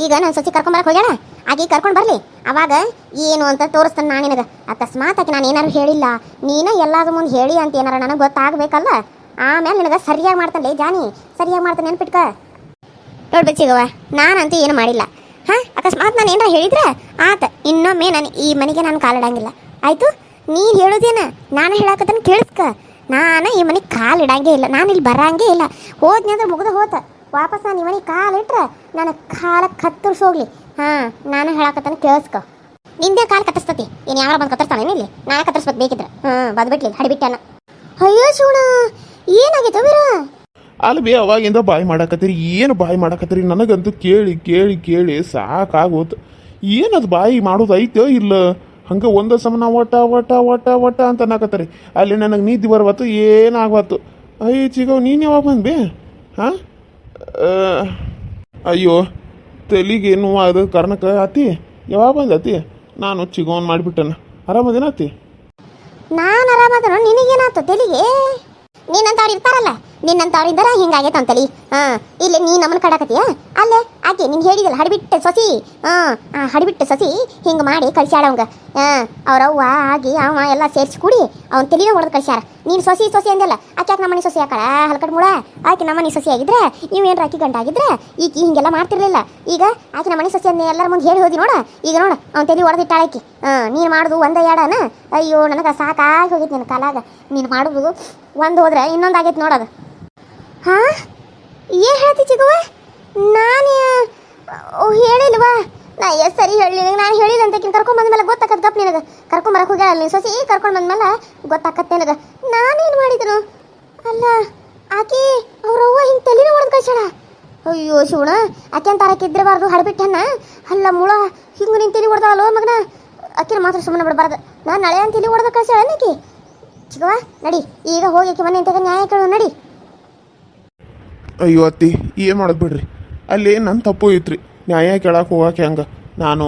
ಈಗ ನಾನು ಸೊಸಿ ಕರ್ಕೊಂಬರಕ್ಕೆ ಹೋಗ್ಯಾಳ, ಆಕೆ ಕರ್ಕೊಂಡು ಬರಲಿ, ಅವಾಗ ಏನು ಅಂತ ತೋರಿಸ್ತಾನೆ ನಾನು ನಿನಗೆ. ಅಕಸ್ಮಾತ್ ಆಕೆ ನಾನು ಏನಾರು ಹೇಳಿಲ್ಲ, ನೀನು ಎಲ್ಲಾದ್ರ ಮುಂದೆ ಹೇಳಿ ಅಂತ ಏನಾರ ನನಗೆ ಗೊತ್ತಾಗಬೇಕಲ್ಲ, ಆಮೇಲೆ ನಿನಗೆ ಸರಿಯಾಗಿ ಮಾಡ್ತಾನೆ ಜಾನಿ, ಸರಿಯಾಗಿ ಮಾಡ್ತಾನೆ ನೆನ್ಪಿಟ್ಕ. ನೋಡ್ಬೇಕಿಗವ, ನಾನಂತೂ ಏನು ಮಾಡಿಲ್ಲ. ಹಾಂ, ಅಕಸ್ಮಾತ್ ನಾನು ಏನಾರ ಹೇಳಿದ್ರೆ ಆತ, ಇನ್ನೊಮ್ಮೆ ನಾನು ಈ ಮನೆಗೆ ನಾನು ಕಾಲಿಡಂಗಿಲ್ಲ, ಆಯಿತು? ನೀನು ಹೇಳೋದೇನ ನಾನು ಹೇಳಾಕತ್ತನ ಕೇಳಿಸ್ಕ. ನಾನು ಈ ಮನೆಗೆ ಕಾಲಿಡಂಗೇ ಇಲ್ಲ, ನಾನು ಇಲ್ಲಿ ಬರಂಗೇ ಇಲ್ಲ. ಹೋದ್ನಿ ಅಂದ್ರೆ ಮುಗ್ದು ಹೋತ, ವಾಪಸ್ ನಾನು ಈ ಮನೆಗೆ ಕಾಲಿಟ್ರೆ ನನ್ನ ಕಾಲ ಕತ್ತರಿಸೋಗ್ಲಿ. ಹಾಂ, ನಾನು ಹೇಳಾಕತ್ತನ ಕೇಳಿಸ್ಕೊ. ನಿಂದೇ ಕಾಲು ಕತ್ತರಿಸ್ತತಿ, ಏನು ಯಾರು ಬಂದು ಕತ್ತರಿಸ್ತಾನೆ ಇಲ್ಲಿ? ನಾನು ಕತ್ತರಿಸ್ಬೇಕು ಬೇಕಿದ್ರೆ. ಬಂದ್ಬಿಟ್ಲಿ ಹಡಿಬಿಟ್ಟನ. ಅಯ್ಯೋ ಶಿವಣ, ಏನಾಗೈತೆ ವೀರ? ಅಲ್ಲಿ ಬೇ ಅವಾಗಿಂದ ಬಾಯಿ ಮಾಡಾಕತ್ತೀರಿ, ಏನು ಬಾಯಿ ಮಾಡಾಕತ್ತೀರಿ? ನನಗಂತೂ ಕೇಳಿ ಕೇಳಿ ಕೇಳಿ ಸಾಕಾಗೋತು. ಏನದು ಬಾಯಿ ಮಾಡೋದು ಐತೋ ಇಲ್ಲ? ಹಂಗೆ ಒಂದೇ ಸಮನ ಒಟ್ಟ ಒಟ್ಟ ಒಟ್ಟ ಒಟ್ಟ ಅಂತ ಅನ್ನಕತ್ತಾರೆ. ಅಲ್ಲಿ ನನಗೆ ನಿದ್ದೆ ಬರ್ಬತ್ತು, ಏನಾಗ್ಬತ್ತು. ಅಯ್ಯ ಚಿಗವ್, ನೀನು ಯಾವಾಗ ಬಂದ್ಬೇ? ಹಾಂ, ಅಯ್ಯೋ ತಲೆಗೆ ನೋವು ಅದ ಕಾರಣಕ್ಕೆ ಅತಿ ಯಾವಾಗ ಬಂದ ಅತಿ? ನಾನು ಚಿಗೋನ್ ಮಾಡಿಬಿಟ್ಟನ. ಆರಾಮದೇನ ಅತಿ? ನಾನು ಆರಾಮದನು, ನಿನಗೇನಾಯ್ತು ತಲೆಗೆ? ನೀನಂತವ್ರು ಇರ್ತಾರಲ್ಲ, ನಿನ್ನಂತವ್ರು ಇದ್ದಾರ ಹಿಂಗಾಗೈತೆ ಅಂತಲಿ. ಇಲ್ಲಿ ನೀ ನಮ್ಮನ್ನ ಕಡಾಕತ್ತೀಯ? ಅಲ್ಲೇ ಆಕೆ ನೀನು ಹೇಳಿದಿಲ್ಲ ಹಡಿಬಿಟ್ಟು ಸೊಸಿ, ಹಡಿಬಿಟ್ಟು ಸೊಸಿ ಹಿಂಗೆ ಮಾಡಿ ಕಳ್ಸ್ಯಾಳ ಅವಂಗ. ಅವ್ರವ್ವ ಆಗಿ ಅವ ಎಲ್ಲ ಸೇರಿಸಿ ಕೂಡಿ ಅವ್ನ ತಲೆನ ಹೊಡೆದು ಕಳ್ಸ್ಯಾರ. ನೀನು ಸೊಸಿ ಸೊಸಿ ಅಂದಲ್ಲ, ಆಕೆ ಯಾಕೆ ನಮ್ಮನೆ ಸೊಸಿ ಹಾಕಳ ಹಲ್ಕಡ್ ಮೂಳ? ಆಕೆ ನಮ್ಮನೆ ಸೊಸಿ ಆಗಿದ್ರೆ ಇವೇನು ಆಕಿ ಗಂಡ ಆಗಿದ್ರೆ ಈಕಿ ಹಿಂಗೆಲ್ಲ ಮಾಡ್ತಿರ್ಲಿಲ್ಲ. ಈಗ ಆಕೆ ನಮ್ಮನೆ ಸೊಸಿ ಅಂದ ಎಲ್ಲರ ಮುಂದೆ ಹೇಳಿ ಹೋದಿ ನೋಡ. ಈಗ ನೋಡ ಅವ್ನ ತಲೆ ಹೊಡೆದಿಟ್ಟಾಳಕಿ. ನೀನು ಮಾಡೋದು ಒಂದ ಎರಡನ? ಅಯ್ಯೋ ನನಗೆ ಸಾಕಾಗಿ ಹೋಗಿತ್ತು ನಿನ್ನ ಕಾಲಾಗ. ನೀನು ಮಾಡೋದು ಒಂದು ಹೋದ್ರೆ ಇನ್ನೊಂದು ಆಗೈತೆ ನೋಡೋದು. ಹಾಂ, ಏನು ಹೇಳ್ತಿ ಚಿಗುವ? ನಾನು ಹೇಳಿಲ್ವಾ? ನಾ ಎಷ್ಟು ಸರಿ ಹೇಳಿ ನಿನಗೆ? ನಾನು ಹೇಳಿಲ್ಲ ಅಂತ ಕರ್ಕೊಂಬಂದ್ಮೇಲೆ ಗೊತ್ತಾಕತ್ ಗಪ್ ನಿನಗೆ. ಕರ್ಕೊಂಬರಕ್ಕೆ ಹೋಗ್ಯಾಳ ನೀನು ಸೊಸಿ, ಕರ್ಕೊಂಡು ಬಂದ್ಮೇಲೆ ಗೊತ್ತಾಕತ್ತೆ ನಿನಗೆ. ನಾನೇನು ಮಾಡಿದನು? ಅಲ್ಲ ಆಕೆ ಅವ್ರವ್ವ ಹಿಂಗೆ ತಲೆನ ಹೊಡೆದು ಕಳ್ಸಾಳ. ಅಯ್ಯೋ ಶಿವಣ, ಆಕೆ ಅಂತ ಆರಕ್ಕೆ ಇದ್ದಿರಬಾರ್ದು, ಹಡ್ಬಿಟ್ಟನ್ನ. ಅಲ್ಲ ಮುಳ ಹಿಂಗೆ ನೀನು ತಲೆ ಹೊಡೆದಾಳೋ ಮಗನ? ಆಕೆನ ಮಾತ್ರ ಸುಮ್ಮನೆ ಬಿಡಬಾರ್ದು. ನಾನು ನಾಳೆ ಅಂತ ತಲೆ ಹೊಡೆದ ಕಳ್ಸಾಳ ನೀಕಿ. ಚಿಗವ ನಡಿ, ಈಗ ಹೋಗಿ ಆಕೆ ಮನೆ ಅಂತ ನ್ಯಾಯ ಕೇಳು, ನಡಿ. ಅಯ್ಯೋ ಅತ್ತಿ, ಏನು ಮಾಡೋದು ಬಿಡ್ರಿ. ಅಲ್ಲಿ ನನ್ನ ತಪ್ಪು ಐತ್ರಿ, ನ್ಯಾಯ ಕೇಳಕ್ಕೆ ಹೋಗಕ್ಕೆ ಹಂಗೆ. ನಾನು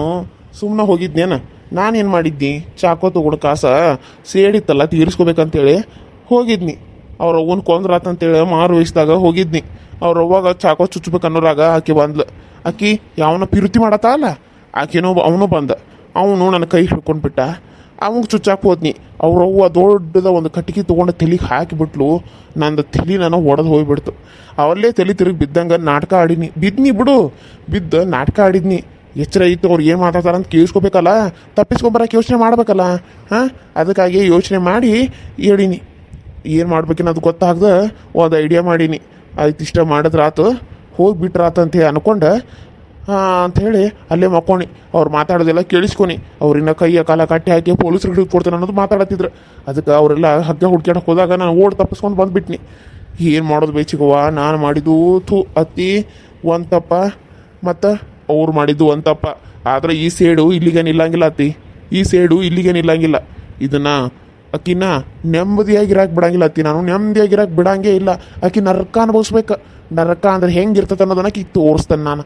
ಸುಮ್ಮನೆ ಹೋಗಿದ್ನೇನ. ನಾನೇನು ಮಾಡಿದ್ನಿ, ಚಾಕೋ ತಗೊಂಡು ಕಾಸ ಸೇಡಿತ್ತಲ್ಲ ತೀರಿಸ್ಕೋಬೇಕಂತೇಳಿ ಹೋಗಿದ್ನಿ. ಅವ್ರ ಅವ್ವನ ಕೊಂದ್ರಾತಂತೇಳಿ ಮಾರು ವಯಸ್ಸಿದಾಗ ಹೋಗಿದ್ನಿ. ಅವ್ರ ಅವ್ವಾಗ ಚಾಕೋ ಚುಚ್ಬೇಕು ಅನ್ನೋರಾಗ ಆಕೆ ಬಂದ್ಲು. ಆಕಿ ಯಾವನ ಪಿರುತಿ ಮಾಡತ್ತ ಅಲ್ಲ, ಆಕೆನೋ ಅವನು ಬಂದ. ಅವನು ನನ್ನ ಕೈ ಹಿಡ್ಕೊಂಡ್ಬಿಟ್ಟ. ಅವಂಗೆ ಚುಚ್ಚಾಕ್ ಹೋದ್ನಿ. ಅವ್ರವ್ವ ದೊಡ್ಡದ ಒಂದು ಕಟ್ಟಿಗೆ ತೊಗೊಂಡು ತಲೆಗೆ ಹಾಕಿಬಿಟ್ಲು. ನಂದು ತಲೆ ನಾನು ಒಡೆದು ಹೋಗ್ಬಿಡ್ತು. ಅವಲ್ಲೇ ತಲೆ ತಿರುಗಿ ಬಿದ್ದಂಗೆ ನಾಟಕ ಆಡಿನಿ. ಬಿದ್ನಿ ಬಿಡು, ಬಿದ್ದು ನಾಟಕ ಆಡಿದ್ನಿ. ಎಚ್ಚರ ಇತ್ತು, ಅವ್ರು ಏನು ಮಾತಾಡ್ತಾರ ಅಂತ ಕೇಳಿಸ್ಕೋಬೇಕಲ್ಲ, ತಪ್ಪಿಸ್ಕೊಂಬರಕ್ಕೆ ಯೋಚನೆ ಮಾಡ್ಬೇಕಲ್ಲ. ಹಾಂ, ಅದಕ್ಕಾಗಿ ಯೋಚನೆ ಮಾಡಿ ಹೇಳೀನಿ. ಏನು ಮಾಡ್ಬೇಕನ್ನೋದು ಗೊತ್ತಾಗ್ದೆ ಒಂದು ಐಡಿಯಾ ಮಾಡೀನಿ. ಆಯ್ತು, ಇಷ್ಟ ಮಾಡಿದ್ರಾತು, ಹೋಗಿಬಿಟ್ರಾತು ಅಂತ ಅನ್ಕೊಂಡು ಅಂಥೇಳಿ ಅಲ್ಲೇ ಮಕ್ಕೋಣಿ. ಅವ್ರು ಮಾತಾಡೋದೆಲ್ಲ ಕೇಳಿಸ್ಕೊನಿ. ಅವ್ರಿನ್ನ ಕೈಯ ಕಾಲ ಕಟ್ಟಿ ಹಾಕಿ ಪೊಲೀಸ್ರಿಗೆ ಹಿಡಿದು ಕೊಡ್ತಾನೆ ಅನ್ನೋದು ಮಾತಾಡತ್ತಿದ್ರು. ಅದಕ್ಕೆ ಅವರೆಲ್ಲ ಹಗ್ಗ ಹುಡ್ಕ್ಯಾಡಕ್ಕೆ ಹೋದಾಗ ನಾನು ಓಡ್ ತಪ್ಪಿಸ್ಕೊಂಡು ಬಂದುಬಿಟ್ನಿ. ಏನು ಮಾಡೋದು ಬೇಚಿಗವ್ವ? ನಾನು ಮಾಡಿದ್ದು ಅತ್ತಿ ಒಂದು ತಪ್ಪ, ಮತ್ತು ಅವ್ರು ಮಾಡಿದ್ದು ಒಂದು ತಪ್ಪ. ಆದರೆ ಈ ಸೇಡು ಇಲ್ಲಿಗೆ ನಿಲ್ಲಂಗಿಲ್ಲ ಅತ್ತಿ, ಈ ಸೇಡು ಇಲ್ಲಿಗೆ ನಿಲ್ಲಂಗಿಲ್ಲ. ಇದನ್ನು ಅಕ್ಕಿನ ನೆಮ್ಮದಿಯಾಗಿರಾಕೆ ಬಿಡಂಗಿಲ್ಲ ಅತ್ತಿ. ನಾನು ನೆಮ್ಮದಿಯಾಗಿರಾಕೆ ಬಿಡಂಗೇ ಇಲ್ಲ. ಆಕಿ ನರಕ ಅನುಭವಿಸ್ಬೇಕು. ನರಕ ಅಂದ್ರೆ ಹೆಂಗಿರ್ತದೆ ಅನ್ನೋದನ್ನ ಆಕಿ ತೋರಿಸ್ತೇನೆ ನಾನು.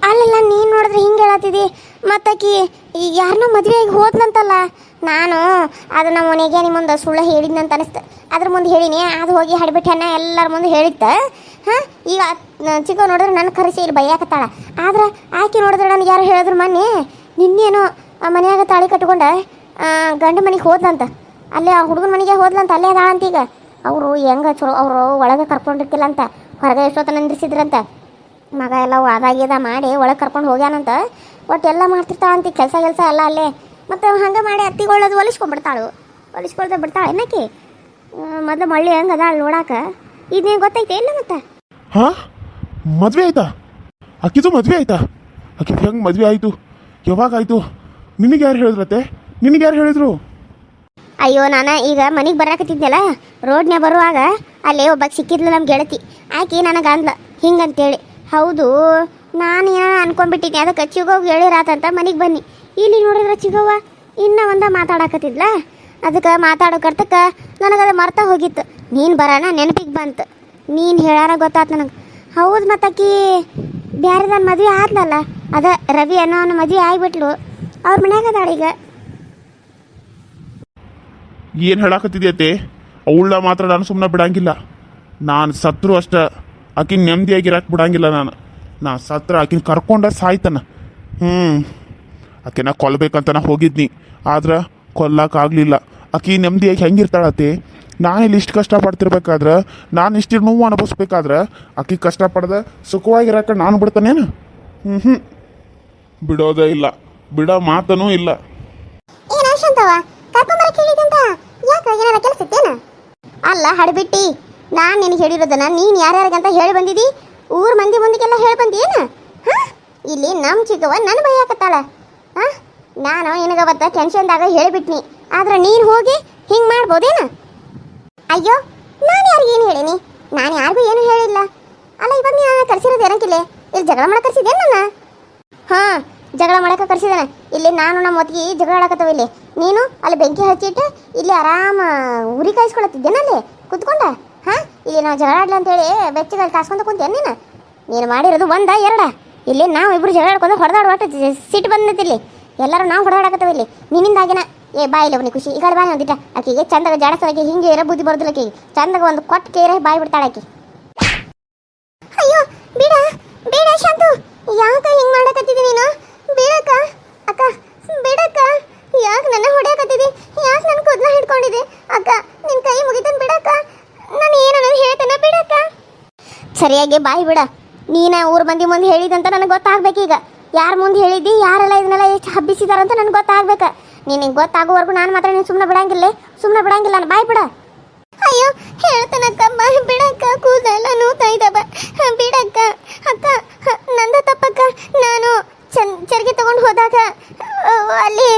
ಅಲ್ಲಲ್ಲ, ನೀನು ನೋಡಿದ್ರೆ ಹಿಂಗೆ ಹೇಳತ್ತಿದ್ದಿ. ಮತ್ತಾಕಿ ಈಗ ಯಾರನ್ನೋ ಮದುವೆಯಾಗಿ ಹೋದ್ನಂತಲ್ಲ. ನಾನು ಅದು ನಮ್ಮ ಮನೆಗೆ ನಿಮ್ಮೊಂದು ಸುಳ್ಳು ಹೇಳಿದ್ನಂತ ಅನಿಸ್ತು. ಅದ್ರ ಮುಂದೆ ಹೇಳಿನಿ, ಅದು ಹೋಗಿ ಹಡ್ಬಿಟ್ಟನ್ನ ಎಲ್ಲರ ಮುಂದೆ ಹೇಳಿತ್ತ. ಹಾಂ, ಈಗ ಚಿಕ್ಕ ನೋಡಿದ್ರೆ ನನ್ನ ಕರೆಸಿ ಇಲ್ಲಿ ಬೈಯಾಕತ್ತಾಳ. ಆದ್ರೆ ಆಕೆ ನೋಡಿದ್ರೆ ನನಗೆ ಯಾರು ಹೇಳಿದ್ರು ಮೊನ್ನೆ, ನಿನ್ನೇನೋ ಮನೆಯಾಗ ತಾಳಿ ಕಟ್ಕೊಂಡು ಗಂಡ ಮನೆಗೆ ಹೋದ್ಲಂತ. ಅಲ್ಲೇ ಆ ಹುಡುಗನ ಮನೆಗೆ ಹೋದ್ಲಂತ, ಅಲ್ಲೇ ಅದಾಳಂತ. ಈಗ ಅವರು ಹೆಂಗೆ ಚಲೋ ಅವರು ಒಳಗೆ ಕರ್ಕೊಂಡಿರ್ತಿಲ್ಲ ಅಂತ, ಹೊರಗೆ ಎಷ್ಟೊತ್ತನ ನಿಂದ್ರಿಸಿದ್ರಂತ. ಮಗ ಎಲ್ಲ ವಾದಾಗ್ಯದ ಮಾಡಿ ಒಳಗೆ ಕರ್ಕೊಂಡು ಹೋಗ್ಯಾನಂತ. ಒಟ್ಟು ಎಲ್ಲ ಮಾಡ್ತಿರ್ತಾಳಂತ, ಕೆಲಸ ಎಲ್ಲ ಅಲ್ಲೇ. ಮತ್ತು ಹಂಗೆ ಮಾಡಿ ಅತ್ತಿಗೊಳ್ಳೋದು ಹೊಲಿಸ್ಕೊಳ್ದೆ ಬಿಡ್ತಾಳೆ ಏನಕ್ಕೆ. ಮೊದಲು ಮಳ್ಳಿ ಹೆಂಗೆ ಅದಾಳ ನೋಡಾಕ. ಇದೇನು ಗೊತ್ತೈತೆ ಇಲ್ಲ ಮತ್ತೆ? ಹಾಂ, ಮದುವೆ ಆಯ್ತಾ? ಅಕ್ಕಿದು ಮದುವೆ ಆಯ್ತಾ? ಅಕ್ಕಿದು ಹೆಂಗೆ ಮದುವೆ ಆಯಿತು? ಯಾವಾಗ ಆಯಿತು? ನಿನಗೆ ಯಾರು ಹೇಳಿದ್ರತ್ತೆ? ನಿನಗೆ ಯಾರು ಹೇಳಿದ್ರು? ಅಯ್ಯೋ, ನಾನು ಈಗ ಮನೆಗೆ ಬರಾಕತ್ತಿದ್ದೆಲ್ಲ, ರೋಡ್ನ್ಯಾಗ ಬರುವಾಗ ಅಲ್ಲೇ ಒಬ್ಬಕ್ಕೆ ಸಿಕ್ಕಿದ್ಲು ನಮ್ಮ ಗೆಳತಿ. ಆಕೆ ನನಗೆ ಅಂದ್ಲ ಹಿಂಗಂತೇಳಿ. ಹೌದು, ನಾನು ಏನೋ ಅನ್ಕೊಂಡ್ಬಿಟ್ಟಿದ್ದೆ. ಅದಕ್ಕೆ ಚಿಗೋಗಿ ಹೇಳಿರಾತಂತ ಮನೆಗೆ ಬನ್ನಿ. ಇಲ್ಲಿ ನೋಡಿದ್ರೆ ಚಿಗವ್ವ ಇನ್ನೂ ಮಾತಾಡಕತ್ತಿದ್ಲ. ಅದಕ್ಕೆ ಮಾತಾಡೋ ಕರ್ತಕ್ಕೆ ನನಗದು ಮರ್ತ ಹೋಗಿತ್ತು. ನೀನು ಬರೋಣ ನೆನಪಿಗೆ ಬಂತು, ನೀನು ಹೇಳಾರ ಗೊತ್ತಾತು ನನಗೆ. ಹೌದು, ಮತ್ತಾಕಿ ಬ್ಯಾರೆದನ್ನ ಮದುವೆ ಆದ್ಲಲ್ಲ, ಅದ ರವಿ ಅನ್ನೋ ಮದುವೆ ಆಗಿಬಿಟ್ಲು. ಅವ್ರ ಮನ್ಯಾಗ ಅದಾಳ ಈಗ. ಏನು ಹೇಳಾಕತ್ತಿದ್ಯತೆ? ಅವಳ ಮಾತ್ರ ನಾನು ಸುಮ್ಮನೆ ಬಿಡಂಗಿಲ್ಲ. ನಾನು ಸತ್ರು ಅಷ್ಟ ಆಕಿ ನೆಮ್ಮದಿಯಾಗಿರಕ್ಕೆ ಬಿಡಂಗಿಲ್ಲ ನಾನು. ನಾ ಸತ್ರ ಆಕಿನ ಕರ್ಕೊಂಡ ಸಾಯ್ತಾನ. ಆಕೆನ ಕೊಲ್ಬೇಕಂತ ನಾ ಹೋಗಿದ್ನಿ, ಆದ್ರೆ ಕೊಲ್ಲಕ್ಕಾಗಲಿಲ್ಲ. ಆಕಿ ನೆಮ್ಮದಿಯಾಗಿ ಹೆಂಗಿರ್ತಾಳತ್ತೆ? ನಾನು ಇಲ್ಲಿ ಇಷ್ಟು ಕಷ್ಟಪಡ್ತಿರ್ಬೇಕಾದ್ರೆ, ನಾನು ಇಷ್ಟು ನೋವು ಅನುಭವಿಸ್ಬೇಕಾದ್ರೆ ಆಕಿ ಕಷ್ಟಪಡ್ದೆ ಸುಖವಾಗಿರಕ್ಕೆ ನಾನು ಬಿಡ್ತಾನೇನು? ಬಿಡೋದೇ ಇಲ್ಲ, ಬಿಡೋ ಮಾತನೂ ಇಲ್ಲ. ಏನ ಶಾಂತವ ಕರ್ಕೊಂಬರ ಕೇಳಿದಂತ ಯಾಕೆ ಏನಾರ ಕೆಲಸ ಇತ್ತೇನ? ಅಲ್ಲ ಹಡ್ಬಿಟ್ಟಿ, ನಾನು ನಿನಗೆ ಹೇಳಿರೋದನ್ನ ನೀನು ಯಾರ್ಯಾರಿಗಂತ ಹೇಳಿ ಬಂದಿದಿ? ಊರ್ ಮಂದಿ ಮುಂದಿಗೆಲ್ಲ ಹೇಳಿ ಬಂದಿಯೇನ? ಇಲ್ಲಿ ನಮ್ಮ ಚಿಕ್ಕವ ನನ್ನ ಭಯಾಕತ್ತಾಳ. ನಾನು ನಿನಗವತ್ತ ಟೆನ್ಷನ್ದಾಗ ಹೇಳಿಬಿಟ್ನಿ, ಆದ್ರೆ ನೀನು ಹೋಗಿ ಹಿಂಗೆ ಮಾಡ್ಬೋದೇನ? ಅಯ್ಯೋ, ನಾನು ಯಾರಿಗೂ ಏನು ಹೇಳೀನಿ? ನಾನು ಯಾರಿಗೂ ಏನು ಹೇಳಿಲ್ಲ. ಅಲ್ಲ ಇವಾಗ ನೀನು ಕರ್ಸಿರೋದು ಏನಕ್ಕಿಲ್ಲ? ಇಲ್ಲಿ ಜಗಳ ಮಾಡಕ್ಕೆ ಕರ್ಸಿದ್ದೇನೆ ನನ್ನ? ಜಗಳ ಮಾಡಕ್ಕೆ ಕರ್ಸಿದ್ದಾನೆ. ಇಲ್ಲಿ ನಾನು ನಮ್ಮ ಒತ್ತಿಗೆ ಜಗಳ ಆಡಕತ್ತವ. ಇಲ್ಲಿ ನೀನು ಅಲ್ಲಿ ಬೆಂಕಿ ಹಚ್ಚಿಟ್ಟು ಇಲ್ಲಿ ಆರಾಮ ಉರಿ ಕಾಯಿಸ್ಕೊಳತ್ತಿದ್ದೇನೆ ಅಲ್ಲಿ ಕುತ್ಕೊಂಡ. ಇಲ್ಲಿ ನಾವು ಜಗಳ ಆಡ್ಲಿ ಅಂತೇಳಿ ಬೆಚ್ಚಗಾಗಿ ಕಾಸ್ಕೊಂತ ಕುಂತೇನೆ ನೀನು ಮಾಡಿರೋದು ಒಂದ ಎರಡ? ಇಲ್ಲಿ ನಾವು ಇಬ್ರು ಜಗಳ ಆಡ್ಕೊಂಡು ಹೊಡೆದಾಡುವ ಸಿಟ್ಟು ಬಂದಿಲ್ಲಿ ಎಲ್ಲರೂ ನಾವು ಹೊಡೆದಾಡಕತ್ತವ ಇಲ್ಲಿ ನಿನ್ನಿಂದಾಗಿನ. ಬಾಯಿ ಇಲ್ಲ ಅವನಿಗೆ ಖುಷಿ. ಈಗ ಬಾಯಿ ಒಂದಿಟ್ಟ ಆಕೆಗೆ ಚಂದಾಗ ಜಾಡಸೋಕೆ ಹಿಂಗೆ ಇರೋ ಬುದ್ಧಿ ಬರೋದಿಲ್ಲ. ಆಕೆಗೆ ಚಂದಾಗ ಒಂದು ಕೊಟ್ಟು ಕೇರ ಬಾಯಿ ಬಿಡ್ತಾಳೆ ಆಕೆ. ಅಯ್ಯೋ ಬೇಡ ಬೇಡ ಶಾಂತು, ಯಾಕೆ ಹಿಂಗೆ ಮಾಡಕತ್ತಿದ್ದಿ ನೀನು? ಬೇಡಕ್ಕ ಅಕ್ಕ, ಬೇಡಕ್ಕ. ಯಾಕೆ ನನ್ನ ಹೊಡೆಯಕತ್ತಿದ್ದಿ? ಯಾಕೆ ನನ್ನ ಕೂದಲ ಹಿಡ್ಕೊಂಡಿದ್ದೆ? ಅಕ್ಕ ನಿನ್ನ ಕೈ ಮುಗಿತಾನೆ ಬಿಡಕ್ಕ. ನಾನು ಏನೋ ಹೇಳ್ತೇನೆ ಬಿಡಕ್ಕ. ಸರಿಯಾಗಿ ಬಾಯಿ ಬಿಡ. ನೀನ ಊರ್ ಮಂದಿ ಮುಂದೆ ಹೇಳಿದಂತ ನನಗೆ ಗೊತ್ತಾಗ್ಬೇಕೀಗ. ಯಾರ ಮುಂದೆ ಹೇಳಿದ್ದಿ, ಯಾರೆಲ್ಲ ಇದನ್ನೆಲ್ಲ ಎಷ್ಟು ಹಬ್ಬಿಸಿದಾರಂತ ನನಗೆ ಗೊತ್ತಾಗ್ಬೇಕ. ನಿನಗೆ ಗೊತ್ತಾಗೋವರೆಗೂ ನಾನು ಮಾತ್ರ ನೀನು ಸುಮ್ಮನೆ ಬಿಡಂಗಿಲ್ಲ ನಾನು ಬಾಯಿ ಬಿಡ. ಅಯ್ಯೋ ಹೇಳ್ತಾನಕ್ಕ, ಬಾಯಿ ಬಿಡಕ್ಕ. ಕೂದಲೆಲ್ಲ ನೋತಾ ಇದ್ದಾವ, ಬಿಡಕ್ಕ. ಅಕ್ಕ ನಂದ ತಪ್ಪಕ್ಕ. ನಾನು ಚರಿಗೆ ತಗೊಂಡು ಹೋದಾಗ ಅಲ್ಲಿ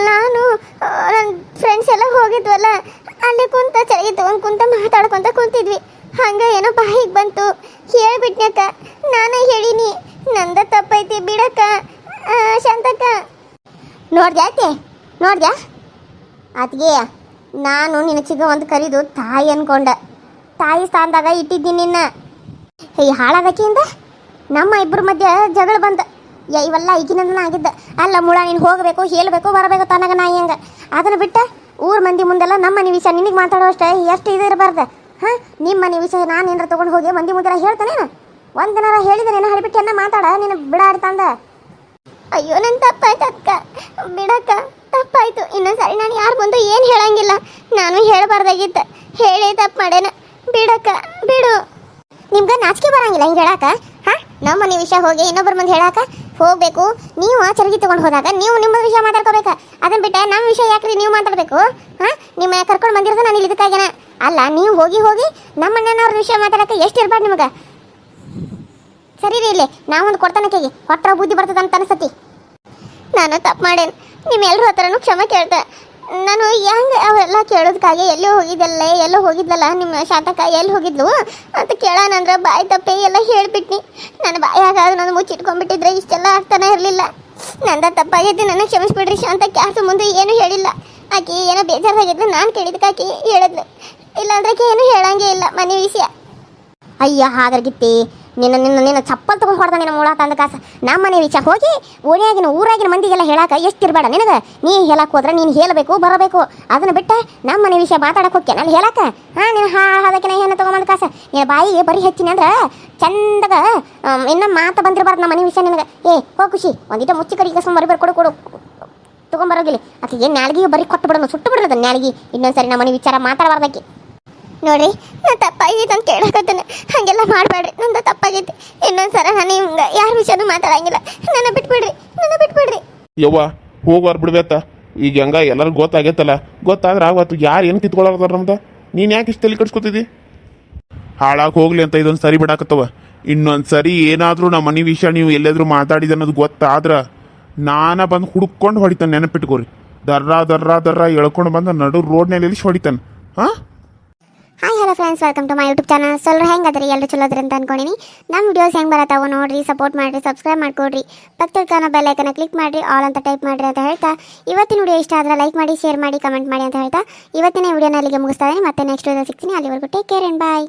ನಾನು ನನ್ನ ಫ್ರೆಂಡ್ಸ್ ಎಲ್ಲ ಹೋಗಿದ್ವಲ್ಲ, ಅಲ್ಲಿ ಕುಂತ ಚರಿಗೆ ತಗೊಂಡು ಕುಂತ ಮಾತಾಡ್ಕೊಂತ ಕುಂತಿದ್ವಿ. ಹಂಗೆ ಏನೋ ಬಾಯಿಗೆ ಬಂತು, ಹೇಳ್ಬಿಟ್ನಕ್ಕ. ನಾನೇ ಹೇಳಿನಿ, ನಂದ ತಪ್ಪೈತಿ ಬಿಡಕ್ಕ. ಶಾಂತಕ್ಕ ನೋಡ್ದ್ಯಾ ಅದ್ಗೆ ನಾನು ನಿನ್ನ ಚಿಕ್ಕ ಒಂದು ಕರೀದು ತಾಯಿ ಅನ್ಕೊಂಡ. ತಾಯಿ ಸ್ಥಾನದಾಗ ಇಟ್ಟಿದ್ದೀನಿ ನಿನ್ನ. ಈ ಹಾಳಾದಕ್ಕಿಂದ ನಮ್ಮ ಇಬ್ಬರ ಮಧ್ಯೆ ಜಗಳ ಬಂದ. ಇವೆಲ್ಲ ಈಗಿನಿಂದನ ಆಗಿದ್ದ. ಅಲ್ಲ ಮುಳ ನೀನು ಹೋಗಬೇಕು, ಹೇಳಬೇಕು, ಬರಬೇಕು ತನಗ ನಾ ಹೆಂಗೆ ಅದನ್ನು ಬಿಟ್ಟ ಊರ್ ಮಂದಿ ಮುಂದೆಲ್ಲ ನಮ್ಮ ಮನೆ ವಿಷಯ ನಿನಗೆ ಮಾತಾಡೋ ಅಷ್ಟೇ ಎಷ್ಟು ಇದು ಇರಬಾರ್ದು. ನಿಮ್ಮ ಮನೆ ವಿಷಯ ನಾನು ಏನಾರ ತೊಗೊಂಡು ಹೋಗಿ ಮಂದಿ ಮುಂದೆಲ್ಲ ಹೇಳ್ತಾನೇನು? ಒಂದಿನಾರ ಹೇಳಿದ್ರೆ ಹರಿಬಿಟ್ಟು ಎನ್ನ ಮಾತಾಡ ನೀನು ಬಿಡಾಡ್ತಂದ. ಅಯ್ಯೋ ನನ್ನ ತಪ್ಪಾಯ್ತು ಅಕ್ಕ, ಬಿಡಕ್ಕ. ತಪ್ಪಾಯ್ತು. ಇನ್ನೊಂದ್ಸರಿ ನಾನು ಯಾರ ಮುಂದೆ ಏನು ಹೇಳಂಗಿಲ್ಲ. ನಾನು ಹೇಳಬಾರ್ದಾಗಿತ್ತ, ಹೇಳಿ ತಪ್ಪು ಮಾಡೇನ. ಬಿಡಕ್ಕ ಬಿಡು. ನಿಮ್ಗೆ ನಾಚಿಕೆ ಬರಂಗಿಲ್ಲ ಹಿಂಗೆ ಹೇಳಾಕ? ನಮ್ಮ ಮನೆ ವಿಷಯ ಹೋಗಿ ಇನ್ನೊಬ್ಬರ ಮುಂದೆ ಹೇಳಾಕ ಹೋಗ್ಬೇಕು. ನೀವು ಚರಗಿ ತೊಗೊಂಡು ಹೋದಾಗ ನೀವು ನಿಮ್ಮ ವಿಷಯ ಮಾತಾಡ್ಕೋಬೇಕು. ಅದನ್ನ ಬಿಟ್ಟೆ ನಮ್ಮ ವಿಷಯ ಯಾಕ್ರಿ ನೀವು ಮಾತಾಡಬೇಕು? ನಿಮ್ಮ ಕರ್ಕೊಂಡು ಬಂದಿರೋದು ನಾನು ಇಲ್ಲಿ ಇದಕ್ಕಾಗೇನ. ಅಲ್ಲ ನೀವು ಹೋಗಿ ನಮ್ಮ ಅಣ್ಣನವ್ರ ವಿಷಯ ಮಾತಾಡಕ್ಕೆ ಎಷ್ಟು ಇರ್ಬಾರ್ದು ನಿಮಗೆ? ಸರಿ ರೀ, ಇಲ್ಲಿ ನಾವೊಂದು ಕೊಡ್ತಾನಕ್ಕೆಗೆ ಹೊಟ್ಟರ ಬುದ್ಧಿ ಬರ್ತದೆ ಅಂತ ಅನಿಸತಿ. ನಾನು ತಪ್ಪು ಮಾಡೇನು. ನಿಮ್ಮೆಲ್ಲರೂ ಹತ್ರನೂ ಕ್ಷಮೆ ಕೇಳ್ತೆ. ನಾನು ಹೆಂಗೆ ಅವೆಲ್ಲ ಕೇಳೋದಕ್ಕಾಗಿ ಎಲ್ಲೋ ಹೋಗಿದ್ಲಲ್ಲ ನಿಮ್ಮ ಶಾತಕ, ಎಲ್ಲಿ ಹೋಗಿದ್ಲು ಅಂತ ಕೇಳೋಣಂದ್ರೆ ಬಾಯಿ ತಪ್ಪೆ ಎಲ್ಲ ಹೇಳಿಬಿಟ್ನಿ. ನನ್ನ ಬಾಯಿ ಆಗಾದ್ರೆ ನಾನು ಮುಚ್ಚಿಟ್ಕೊಂಡ್ಬಿಟ್ಟಿದ್ರೆ ಇಷ್ಟೆಲ್ಲ ಆಗ್ತಾನೆ ಇರಲಿಲ್ಲ. ನಂದ ತಪ್ಪಾಗೈತಿ, ನನಗೆ ಕ್ಷಮಿಸ್ಬಿಡ್ರಿ ಶಾಂತ. ಕ್ಯಾಸು ಮುಂದೆ ಏನೂ ಹೇಳಿಲ್ಲ. ಆಕೆ ಏನೋ ಬೇಜಾರಾಗಿದ್ಲು, ನಾನು ಕೇಳಿದಕ್ಕೆ ಆಕೆ ಹೇಳಿದ್ಲು. ಇಲ್ಲಾಂದ್ರೆ ಆಕೆ ಏನೂ ಹೇಳಂಗೇ ಇಲ್ಲ ಮನೆ ವಿಷಯ. ಅಯ್ಯ ಹಾಗಾಗಿತ್ತಿ ನಿನ್ನ ಚಪ್ಪಲ್ ತೊಗೊಂಡು ಹೊಡೆದ ನಿನ್ನ ಮೂಳ ತಂದ ಕಾಸ. ನಮ್ಮ ಮನೆ ವಿಚಾರ ಹೋಗಿ ಊರಾಗಿನ ಮಂದಿಗೆಲ್ಲ ಹೇಳಾಕ ಎಷ್ಟಿರಬೇಡ ನಿನಗೆ. ನೀ ಹೇಳಕ್ಕೆ ಹೋದ್ರೆ ನೀನು ಹೇಳಬೇಕು, ಬರಬೇಕು. ಅದನ್ನು ಬಿಟ್ಟೆ ನಮ್ಮ ಮನೆ ವಿಷಯ ಮಾತಾಡಕ್ಕೆ ಹೋಗ್ಯ ನಾನು ಹೇಳಕ್ಕ. ನೀನು ಅದಕ್ಕೆ ಏನು ತೊಗೊಂಬಂದ ಕಾಸ. ನಿನ್ನ ಬಾಯಿಗೆ ಬರೀ ಹೆಚ್ಚಿನ ಅಂದ್ರೆ ಚಂದಾಗ ಇನ್ನು ಮಾತು ಬಂದಿರಬಾರ್ದು ನಮ್ಮ ಮನೆ ವಿಷಯ ನಿನಗೆ. ಹೋಗಿ ಖುಷಿ ಒಂದಿಟ ಮುಚ್ಚಿ ಕಡೆಗೆ ಸುಮ್ಮನೆ ಕೊಡು ತೊಗೊಂಬರೋಗಿಲ್ಲ. ಆಕೆಗೆ ನಾಲ್ಗಿಗೆ ಬರೀ ಕೊಟ್ಟು ಬಿಡೋನು, ಸುಟ್ಟು ಬಿಡೋದು ನಾಲ್ಗಿ. ಇನ್ನೊಂದ್ಸರಿ ನಮ್ಮ ಮನೆ ವಿಚಾರ ಮಾತಾಡಬಾರ್ದಕ್ಕೆ. ನೋಡ್ರಿ, ನಾನು ತಪ್ಪಾಗೈತೆ ಅಂತ ಕೇಳಕತ್ತೇನೆ. ಹಾಗೆಲ್ಲ ಮಾಡಬೇಡ್ರಿ, ನಂದು ತಪ್ಪಾಗೈತಿ. ಇನ್ನೊಂದ್ಸಲ ನಾನು ಹಿಂಗೆ ಯಾರ ವಿಷಯನೂ ಮಾತಾಡಂಗಿಲ್ಲ. ನನ್ನ ಬಿಟ್ಬಿಡ್ರಿ. ಯವ್ವ ಹೋಗೋರು ಬಿಡ್ಬೇಕ. ಈಗ ಹೆಂಗ ಎಲ್ಲರಿಗೂ ಗೊತ್ತಾಗೈತಲ್ಲ, ಗೊತ್ತಾದ್ರೆ ಆವತ್ತು ಯಾರು ಏನು ಕಿತ್ಕೊಳ್ಳೋದಾರ ನಮ್ದು. ನೀನು ಯಾಕೆ ಇಷ್ಟು ತಲೆ ಕಟ್ಸ್ಕೊತಿದ್ದಿ? ಹಾಳಾಗಿ ಹೋಗ್ಲಿ ಅಂತ ಇದೊಂದು ಸರಿ ಬಿಡಾಕತ್ತವ. ಇನ್ನೊಂದು ಸರಿ ಏನಾದರೂ ನಮ್ಮ ಮನೆ ವಿಷಯ ನೀವು ಎಲ್ಲಾದರೂ ಮಾತಾಡಿದ ಅನ್ನೋದು ಗೊತ್ತಾದ್ರೆ ನಾನ ಬಂದು ಹುಡ್ಕೊಂಡು ಹೊಡಿತಾನೆ. ನೆನಪಿಟ್ಕೋರಿ, ದರ್ರ ಎಳ್ಕೊಂಡು ಬಂದು ನಡು ರೋಡ್ನಲ್ಲಿ ಎಲ್ಲಿ ಹೊಡಿತಾನೆ. Hi hello friends, welcome to my YouTube channel. ಸ್ವಲ್ಪ ಹೆಂಗದ್ರಿ ಎಲ್ಲರೂ ಚಲೋ ಅದ್ರಿ ಅಂತ ಅನ್ಕೊಂಡಿನಿ. ನಮ್ಮ ವಿಡಿಯೋಸ್ ಹೆಂಗೆ ಬರತ್ತಾವ ನೋಡ್ರಿ, ಸಪೋರ್ಟ್ ಮಾಡಿರಿ, ಸಬ್ಸ್ಕ್ರೈಬ್ ಮಾಡ್ಕೊಡ್ರಿ, ಪಕ್ಕದ ಬೆಲ್ ಐಕನ್ನ ಕ್ಲಿಕ್ ಮಾಡಿರಿ, ಆಲ್ ಅಂತ ಟೈಪ್ ಮಾಡಿರಿ ಅಂತ ಹೇಳ್ತಾ ಇವತ್ತಿನ ವಿಡಿಯೋ ಇಷ್ಟ ಆದರೆ ಲೈಕ್ ಮಾಡಿ, ಶೇರ್ ಮಾಡಿ, ಕಮೆಂಟ್ ಮಾಡಿ ಅಂತ ಹೇಳ್ತಾ ಇವತ್ತಿನ ವಿಡಿಯೋನ ಅಲ್ಲಿಗೆ ಮುಗಿಸ್ತಾ ಇದ್ದೀನಿ. ಮತ್ತೆ ನೆಕ್ಸ್ಟ್ ವಿಡಿಯೋ ಸಿಗ್ತೀನಿ. ಅಲ್ಲಿವರೆಗೂ ಟೇಕ್ ಕೇರ್ ಆ್ಯಂಡ್ ಬಾಯ್.